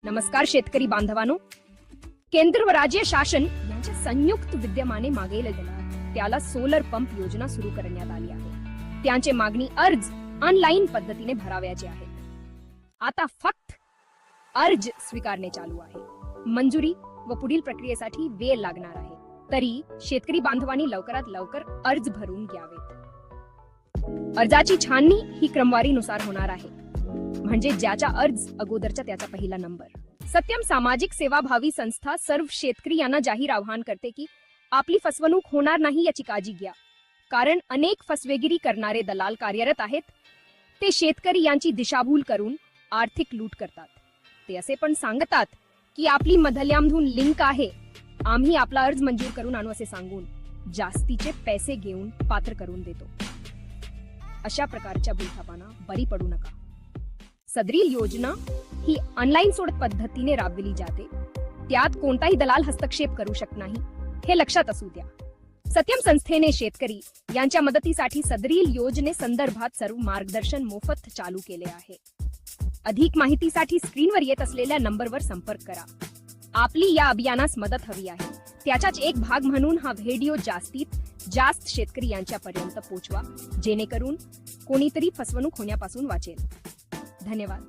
नमस्कार शेतकरी बांधवांनो, केंद्र व राज्य शासन यांच्या संयुक्त विद्यमाने मागेल गेला त्याला सोलर पंप योजना सुरू करण्यात आली आहे. त्यांचे मागणी अर्ज ऑनलाईन पद्धतीने भरावयाचे आहे. आता फक्त अर्ज स्वीकारणे चालू आहे. मंजुरी व पुढील प्रक्रियेसाठी वेळ लागणार आहे. तरी शेतकरी बांधवांनी लवकरात लवकर अर्ज भरून घ्यावेत. अर्जाची छाननी ही क्रमवारीनुसार होणार आहे, म्हणजे ज्याचा अर्ज अगोदरचा त्याचा पहिला नंबर. सत्यम सामाजिक सेवाभावी संस्था सर्व शेतकरी यांना जाहीर आवाहन करते की आपली फसवणूक होणार नाही याची काळजी घ्या. कारण अनेक फसवेगिरी करणारे दलाल कार्यरत आहेत. ते शेतकरी यांची दिशाभूल करून आर्थिक लूट करतात. ते असे पण सांगतात की आपली मधल्यामधून लिंक आहे, आम्ही आपला अर्ज मंजूर करून आणू असे सांगून जास्तीचे पैसे घेऊन पात्र करून देतो. अशा प्रकारच्या भूलथापांना बळी पडू नका. सदरील योजना ही ऑनलाईन सोडत पद्धतीने राबविली जाते. त्यात कोणताही दलाल हस्तक्षेप करू शकत नाही, हे लक्षात असू द्या. सत्यम संस्थेने शेतकरी यांच्या मदतीसाठी सदरील योजने संदर्भात सर्व मार्गदर्शन मोफत चालू केले आहे. अधिक माहितीसाठी स्क्रीनवर येत असलेल्या नंबरवर संपर्क करा. आपली या अभियानास मदत हवी आहे. त्याचाच एक भाग म्हणून हा व्हिडिओ जास्तीत जास्त शेतकरी यांच्यापर्यंत पोहोचवा, जेणेकरून कोणीतरी फसवणूक होण्यापासून वाचेल. धन्यवाद.